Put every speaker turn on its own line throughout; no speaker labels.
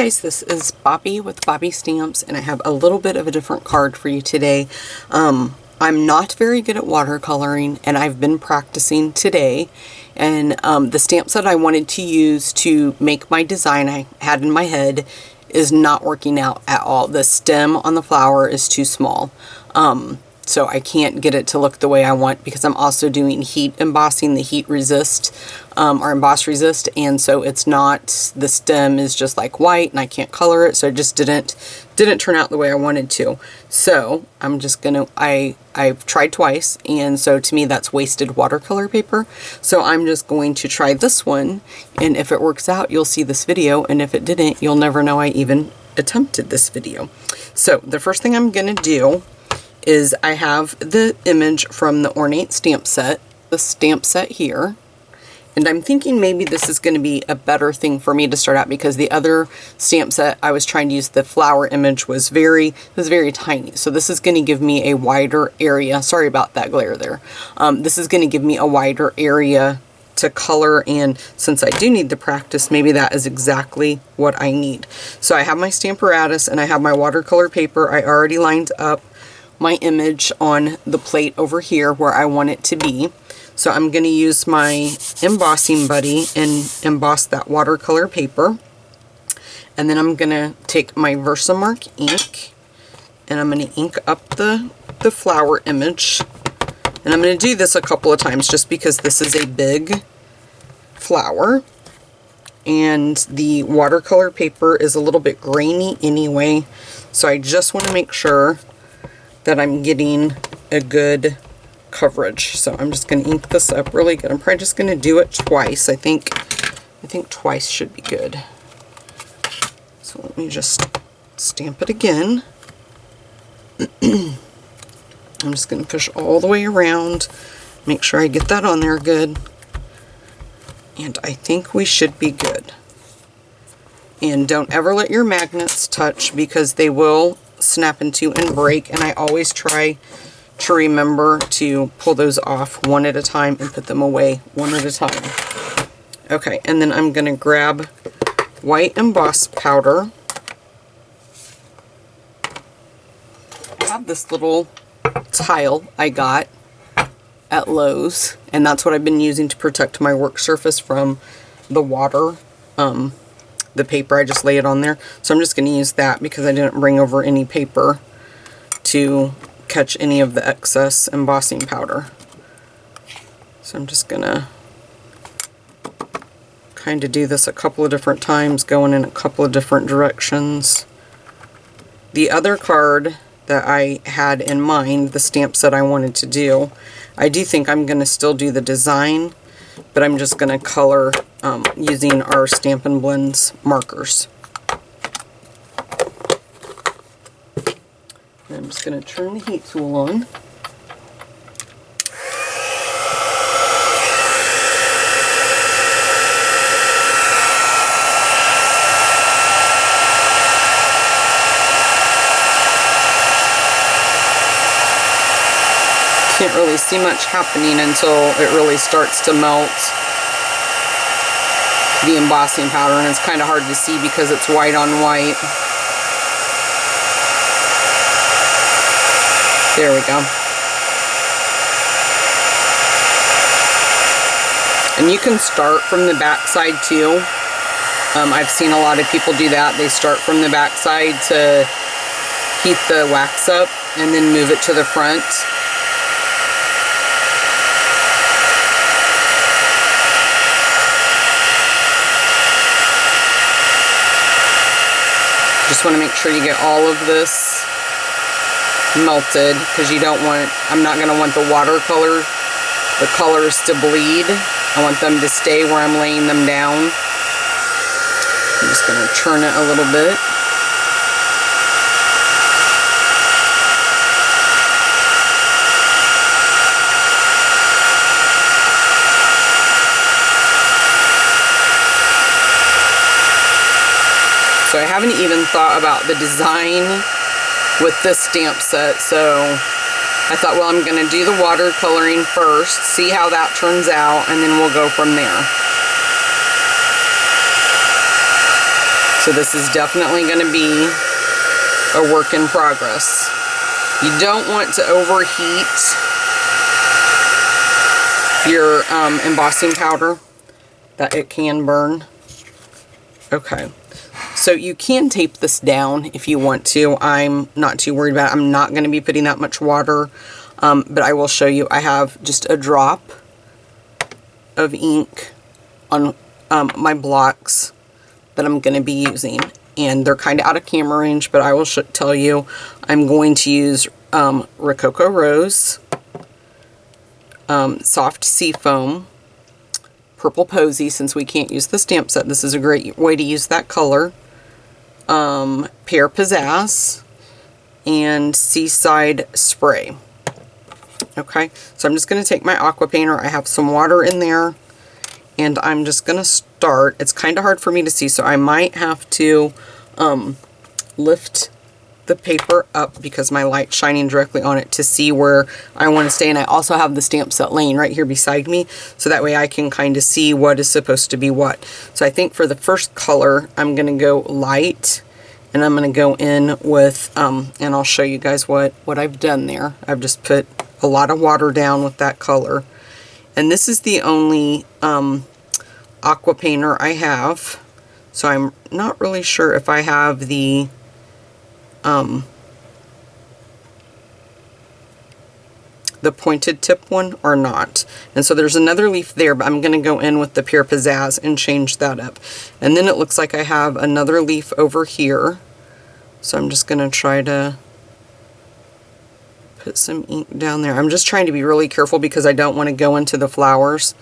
guys, this is Bobby with Bobby Stamps, and I have a little bit of a different card for you today. I'm not very good at watercoloring, and I've been practicing today, and the stamp set I wanted to use to make my design I had in my head is not working out at all. The stem on the flower is too small. So I can't get it to look the way I want because I'm also doing heat embossing, the heat resist, or emboss resist, and so it's not, the stem is just like white and I can't color it, so it just didn't turn out the way I wanted to. So I'm just gonna, I've tried twice, and so to me that's wasted watercolor paper. So I'm just going to try this one, and if it works out, you'll see this video, and if it didn't, you'll never know I even attempted this video. So the first thing I'm gonna do is I have the image from the Ornate stamp set, the stamp set here, and I'm thinking maybe this is going to be a better thing for me to start out because the other stamp set I was trying to use, the flower image was very tiny. So this is going to give me a wider area. Sorry about that glare there. This is going to give me a wider area to color, and since I do need the practice, maybe that is exactly what I need. So I have my Stamparatus and I have my watercolor paper. I already lined up my image on the plate over here where I want it to be. So I'm going to use my embossing buddy and emboss that watercolor paper. And then I'm going to take my Versamark ink and I'm going to ink up the flower image. And I'm going to do this a couple of times just because this is a big flower. And the watercolor paper is a little bit grainy anyway. So I just want to make sure that I'm getting a good coverage. So I'm just going to ink this up really good. I'm probably just going to do it twice. I think twice should be good. So let me just stamp it again. I'm just going to push all the way around, make sure I get that on there good. And I think we should be good. And don't ever let your magnets touch because they will snap into and break, and I always try to remember to pull those off one at a time and put them away one at a time. Okay, and then I'm going to grab white emboss powder. I have this little tile I got at Lowe's, and that's what I've been using to protect my work surface from the water. The paper, I just lay it on there. So I'm just going to use that because I didn't bring over any paper to catch any of the excess embossing powder. So I'm just going to kind of do this a couple of different times, going in a couple of different directions. The other card that I had in mind, the stamp set I wanted to do, I do think I'm going to still do the design, but I'm just going to color using our Stampin' Blends markers. And I'm just going to turn the heat tool on. Can't really see much happening until it really starts to melt the embossing powder, and it's kind of hard to see because it's white on white. There we go. And you can start from the back side too. I've seen a lot of people do that. They start from the back side to heat the wax up and then move it to the front. Just want to make sure you get all of this melted because you don't want, I'm not going to want the watercolor, the colors to bleed. I want them to stay where I'm laying them down. I'm just going to turn it a little bit. So I haven't even thought about the design with this stamp set, so I thought, well, I'm going to do the watercoloring first, see how that turns out, and then we'll go from there. So this is definitely going to be a work in progress. You don't want to overheat your embossing powder, that it can burn. Okay, so you can tape this down if you want to. I'm not too worried about it. I'm not going to be putting that much water, but I will show you. I have just a drop of ink on my blocks that I'm going to be using, and they're kind of out of camera range, but I will tell you I'm going to use Rococo Rose, Soft Sea Foam, Purple Posy. Since we can't use the stamp set, this is a great way to use that color, Pear Pizzazz, and Seaside Spray. Okay, so I'm just going to take my aqua painter. I have some water in there, and I'm just going to start. It's kind of hard for me to see, so I might have to lift the paper up because my light's shining directly on it to see where I want to stay. And I also have the stamp set laying right here beside me, so that way I can kind of see what is supposed to be what. So I think for the first color, I'm going to go light, and I'm going to go in with, and I'll show you guys what I've done there. I've just put a lot of water down with that color. And this is the only aqua painter I have, so I'm not really sure if I have the pointed tip one or not. And so there's another leaf there, but I'm going to go in with the Pear Pizzazz and change that up. And then it looks like I have another leaf over here, so I'm just going to try to put some ink down there. I'm just trying to be really careful because I don't want to go into the flowers,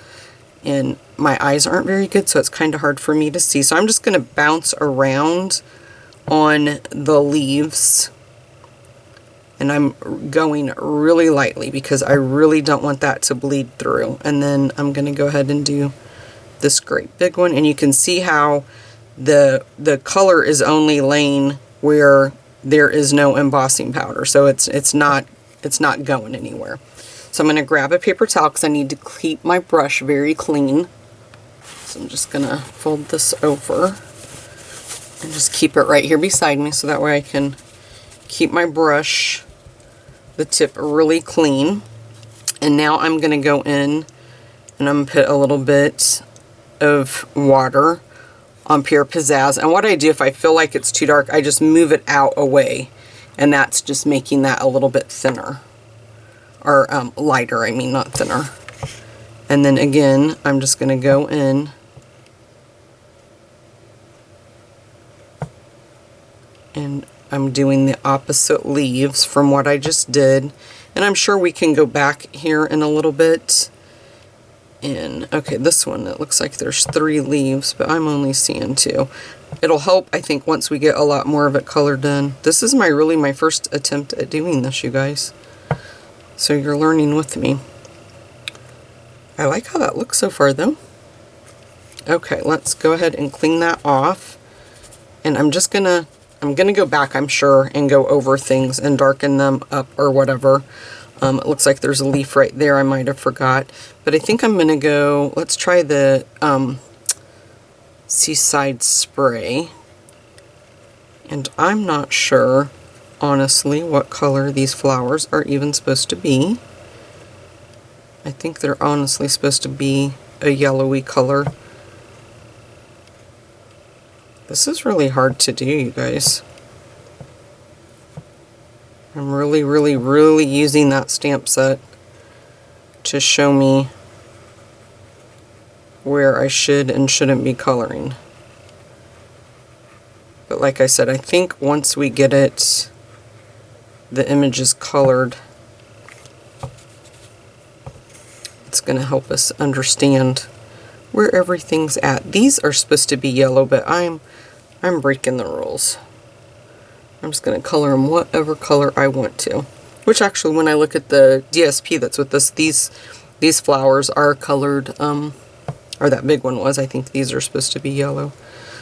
and my eyes aren't very good, so it's kind of hard for me to see. So I'm just going to bounce around on the leaves, and I'm going really lightly because I really don't want that to bleed through. And then I'm going to go ahead and do this great big one, and you can see how the color is only laying where there is no embossing powder, so it's not going anywhere. So I'm going to grab a paper towel because I need to keep my brush very clean. So I'm just going to fold this over and just keep it right here beside me, so that way I can keep my brush, the tip, really clean. And now I'm going to go in and I'm going to put a little bit of water on Pear Pizzazz. And what I do, if I feel like it's too dark, I just move it out away, and that's just making that a little bit thinner, or lighter, I mean, not thinner. And then again, I'm just going to go in and I'm doing the opposite leaves from what I just did. And I'm sure we can go back here in a little bit. And okay, this one, it looks like there's 3 leaves, but I'm only seeing 2. It'll help, I think, once we get a lot more of it colored done. This is really my first attempt at doing this, you guys. So you're learning with me. I like how that looks so far, though. Okay, let's go ahead and clean that off. And I'm gonna go back, I'm sure, and go over things and darken them up or whatever. It looks like there's a leaf right there I might have forgot. But I think I'm gonna go, let's try the Seaside Spray. And I'm not sure, honestly, what color these flowers are even supposed to be. I think they're honestly supposed to be a yellowy color. This is really hard to do, you guys. I'm really using that stamp set to show me where I should and shouldn't be coloring. But like I said, I think once we get it, the image is colored, it's going to help us understand where everything's at. These are supposed to be yellow, but I'm breaking the rules. I'm just going to color them whatever color I want to. Which actually, when I look at the DSP that's with this, these flowers are colored, or that big one was. I think these are supposed to be yellow.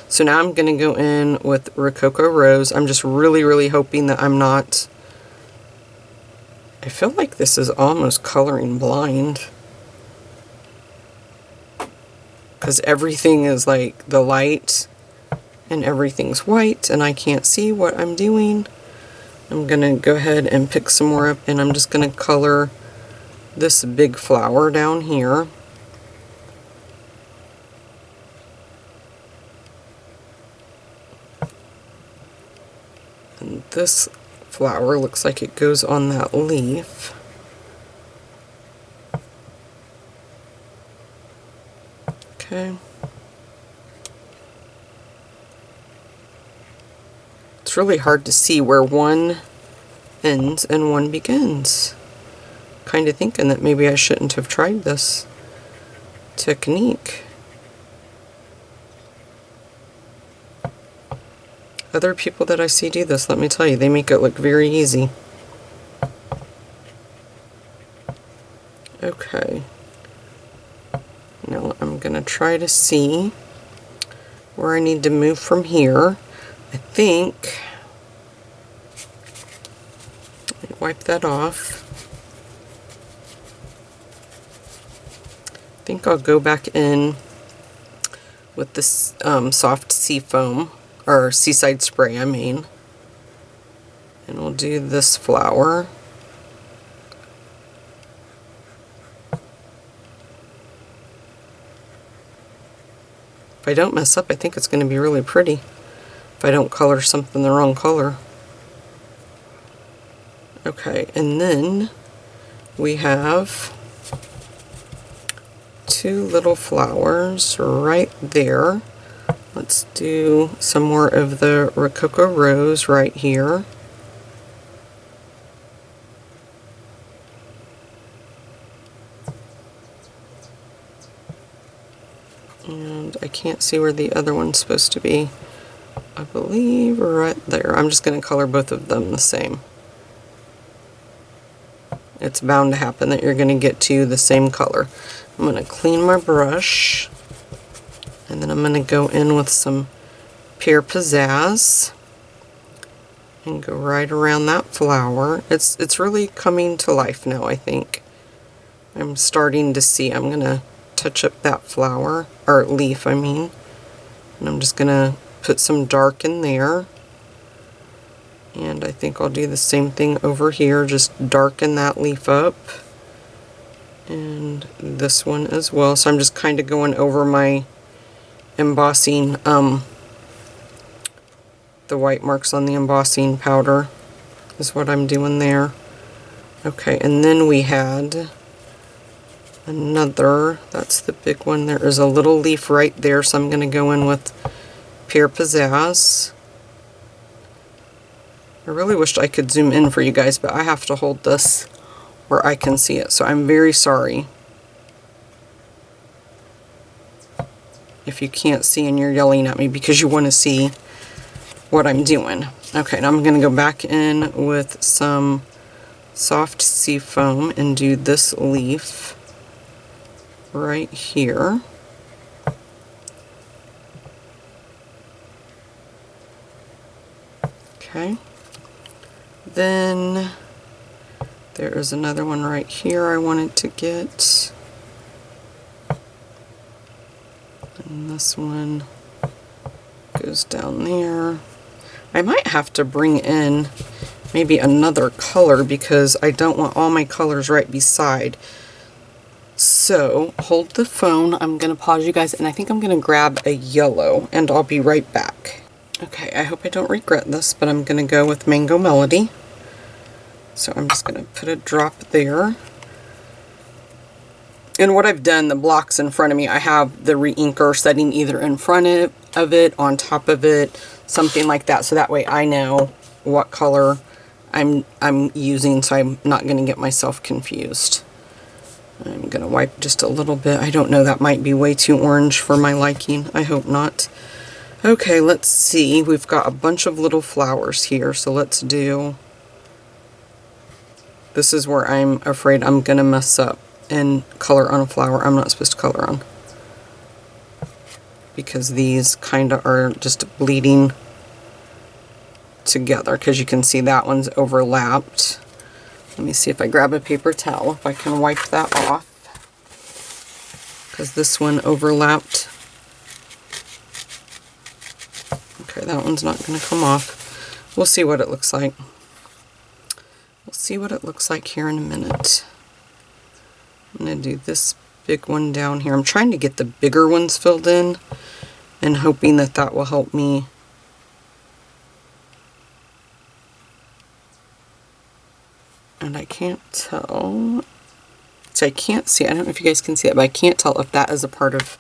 So now I'm going to go in with Rococo Rose. I'm just really hoping that I'm not... I feel like this is almost coloring blind. Because everything is like the light and everything's white and I can't see what I'm doing, I'm gonna go ahead and pick some more up, and I'm just gonna color this big flower down here. And this flower looks like it goes on that leaf. Okay. It's really hard to see where one ends and one begins. Kind of thinking that maybe I shouldn't have tried this technique. Other people that I see do this, let me tell you, they make it look very easy. Okay. Now I'm going to try to see where I need to move from here. I think, let me wipe that off. I think I'll go back in with this soft sea foam, or seaside spray I mean, and we'll do this flower. If I don't mess up, I think it's going to be really pretty if I don't color something the wrong color. Okay, and then we have two little flowers right there. Let's do some more of the Rococo Rose right here. And I can't see where the other one's supposed to be. I believe right there. I'm just going to color both of them the same. It's bound to happen that you're going to get to the same color. I'm going to clean my brush, and then I'm going to go in with some Pure Pizzazz and go right around that flower. It's really coming to life now, I think. I'm starting to see. I'm going to touch up that flower, or leaf I mean, and I'm just going to put some dark in there. And I think I'll do the same thing over here, just darken that leaf up. And this one as well. So I'm just kind of going over my embossing, the white marks on the embossing powder is what I'm doing there. Okay, and then we had another, that's the big one. There is a little leaf right there, so I'm going to go in with Pure Pizzazz. I really wished I could zoom in for you guys, but I have to hold this where I can see it, so I'm very sorry if you can't see and you're yelling at me because you want to see what I'm doing. Okay, now I'm going to go back in with some soft sea foam and do this leaf right here. Okay. Then there is another one right here I wanted to get. And this one goes down there. I might have to bring in maybe another color because I don't want all my colors right beside. So hold the phone. I'm going to pause you guys, and I think I'm going to grab a yellow, and I'll be right back. Okay, I hope I don't regret this, but I'm going to go with Mango Melody. So I'm just going to put a drop there. And what I've done, the blocks in front of me, I have the re-inker setting either in front of it, on top of it, something like that. So that way I know what color I'm using, so I'm not going to get myself confused. I'm going to wipe just a little bit. I don't know, that might be way too orange for my liking. I hope not. Okay, let's see. We've got a bunch of little flowers here, so let's do... This is where I'm afraid I'm going to mess up and color on a flower I'm not supposed to color on, because these kind of are just bleeding together, because you can see that one's overlapped. Let me see if I grab a paper towel, if I can wipe that off, because this one overlapped. Okay, that one's not going to come off. We'll see what it looks like. We'll see what it looks like here in a minute. I'm going to do this big one down here. I'm trying to get the bigger ones filled in and hoping that that will help me. And I can't tell. So I can't see, I don't know if you guys can see it, but I can't tell if that is a part of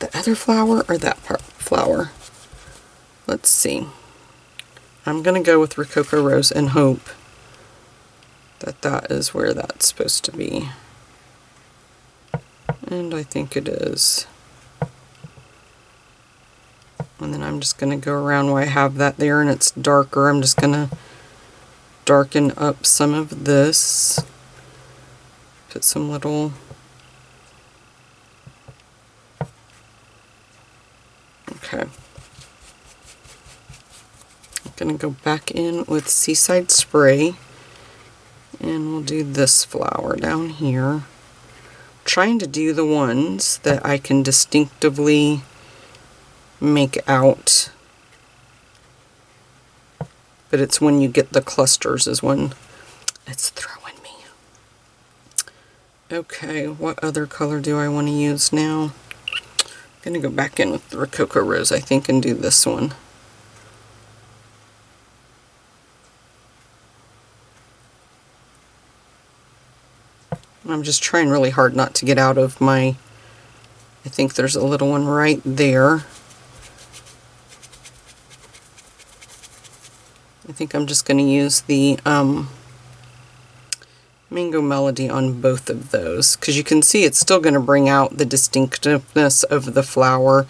the other flower or that flower. Let's see. I'm going to go with Rococo Rose and hope that that is where that's supposed to be. And I think it is. And then I'm just going to go around where I have that there and it's darker. I'm just going to darken up some of this. Put some little... Okay. I'm going to go back in with Seaside Spray. And we'll do this flower down here. Trying to do the ones that I can distinctively make out. But it's when you get the clusters is when it's throwing me. Okay, what other color do I want to use now? I'm going to go back in with the Rococo Rose, I think, and do this one. I'm just trying really hard not to get out of my... I think there's a little one right there. I think I'm just going to use the Mango Melody on both of those, because you can see it's still going to bring out the distinctiveness of the flower.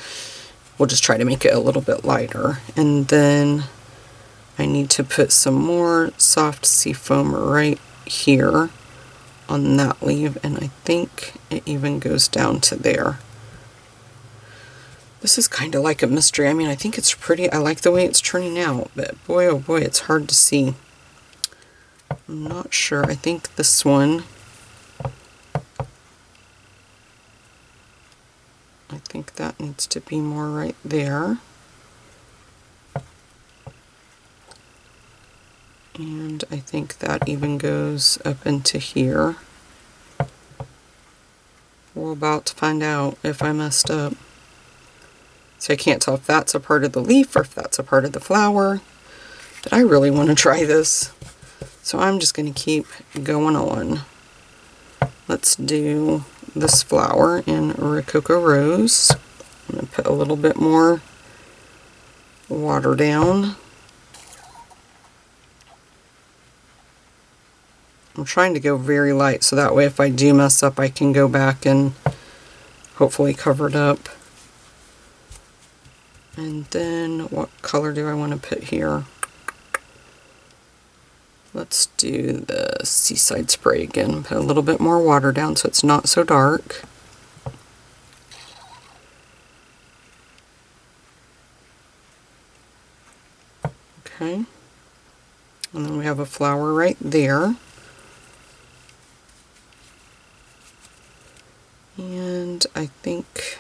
We'll just try to make it a little bit lighter. And then I need to put some more soft sea foam right here on that leaf, and I think it even goes down to there. This is kind of like a mystery. I mean, I think it's pretty. I like the way it's turning out, but boy, oh boy, it's hard to see. I'm not sure. I think this one, I think that needs to be more right there. And I think that even goes up into here. We're about to find out if I messed up. So I can't tell if that's a part of the leaf or if that's a part of the flower. But I really want to try this. So I'm just going to keep going on. Let's do this flower in Rococo Rose. I'm going to put a little bit more water down. I'm trying to go very light so that way if I do mess up I can go back and hopefully cover it up. And then what color do I want to put here? Let's do the Seaside Spray again. Put a little bit more water down so it's not so dark. Okay. And then we have a flower right there. And I think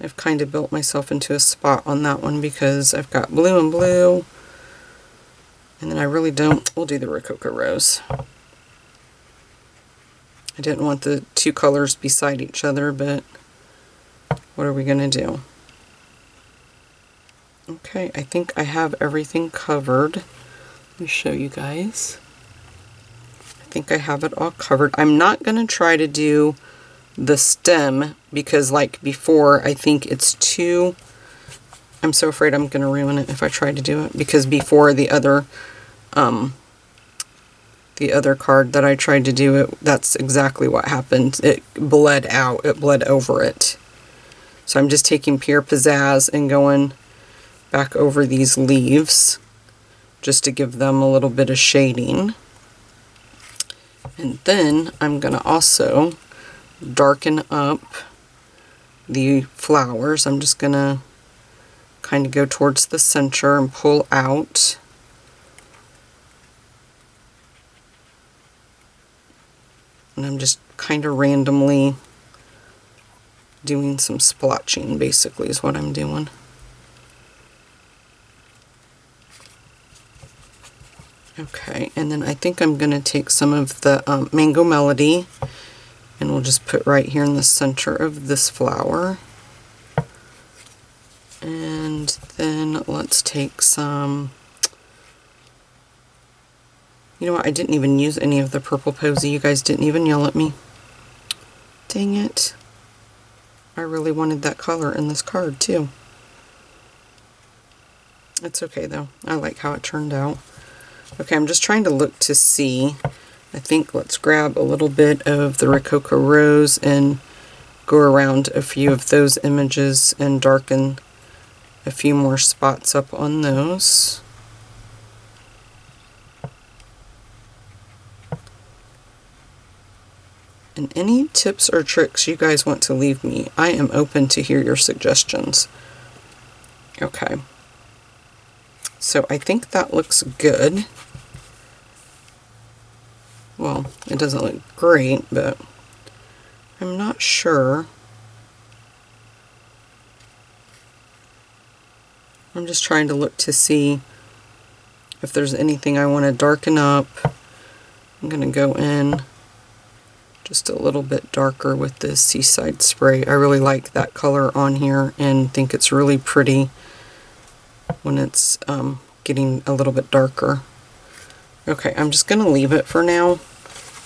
I've kind of built myself into a spot on that one because I've got blue and blue. And then I really don't, we'll do the Rococo Rose. I didn't want the two colors beside each other, but what are we going to do? Okay, I think I have everything covered. Let me show you guys. I think I have it all covered. I'm not going to try to do the stem because like before I think it's too, I'm so afraid I'm going to ruin it if I try to do it, because before the other card that I tried to do it, that's exactly what happened. It bled out, it bled over it. So I'm just taking Pure Pizzazz and going back over these leaves just to give them a little bit of shading. And then I'm going to also darken up the flowers. I'm just going to kind of go towards the center and pull out. And I'm just kind of randomly doing some splotching, basically, is what I'm doing. Okay, and then I think I'm going to take some of the Mango Melody, and we'll just put right here in the center of this flower. And then let's take some, you know what, I didn't even use any of the Purple Posy. You guys didn't even yell at me. Dang it. I really wanted that color in this card too. It's okay though. I like how it turned out. Okay, I'm just trying to look to see. I think let's grab a little bit of the Rococo Rose and go around a few of those images and darken a few more spots up on those. And any tips or tricks you guys want to leave me, I am open to hear your suggestions. Okay. So I think that looks good. Well, it doesn't look great, but I'm not sure. I'm just trying to look to see if there's anything I want to darken up. I'm going to go in just a little bit darker with this Seaside Spray. I really like that color on here and think it's really pretty when it's getting a little bit darker. Okay, I'm just going to leave it for now,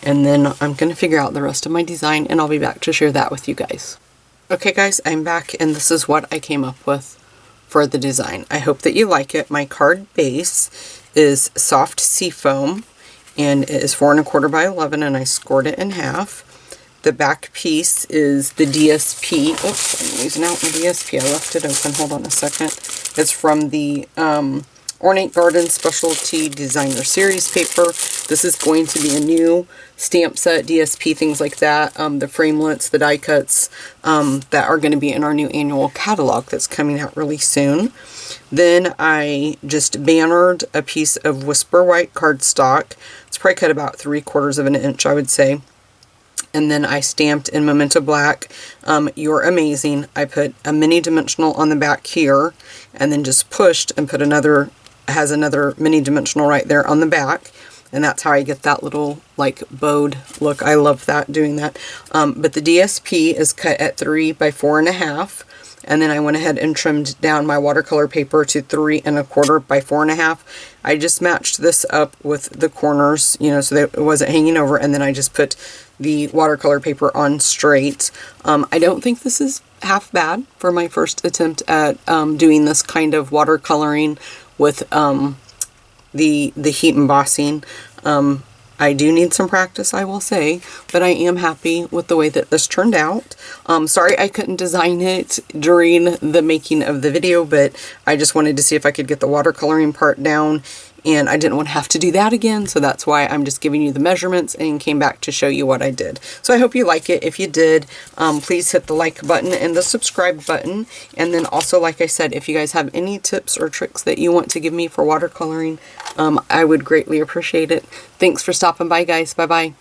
and then I'm going to figure out the rest of my design, and I'll be back to share that with you guys. Okay guys, I'm back, and this is what I came up with for the design. I hope that you like it. My card base is soft seafoam, and it is 4 1/4 by 11, and I scored it in half. The back piece is the DSP. Oops, I'm losing out my DSP. I left it open. Hold on a second. It's from the Ornate Garden Specialty Designer Series paper. This is going to be a new stamp set, DSP, things like that. The framelits, the die cuts that are going to be in our new annual catalog that's coming out really soon. Then I just bannered a piece of Whisper White cardstock. It's probably cut about 3/4 of an inch, I would say. And then I stamped in Memento Black, You're Amazing. I put a mini dimensional on the back here, and then just pushed and put another, has another mini dimensional right there on the back. And that's how I get that little like bowed look. I love that, doing that. But the DSP is cut at 3 by 4 1/2. And then I went ahead and trimmed down my watercolor paper to 3 1/4 by 4 1/2. I just matched this up with the corners, you know, so that it wasn't hanging over, and then I just put the watercolor paper on straight. I don't think this is half bad for my first attempt at doing this kind of watercoloring with the heat embossing. I do need some practice, I will say, but I am happy with the way that this turned out. Sorry I couldn't design it during the making of the video, but I just wanted to see if I could get the watercoloring part down, and I didn't want to have to do that again, so that's why I'm just giving you the measurements and came back to show you what I did. So I hope you like it. If you did, please hit the like button and the subscribe button, and then also, like I said, if you guys have any tips or tricks that you want to give me for watercoloring, I would greatly appreciate it. Thanks for stopping by, guys. Bye-bye.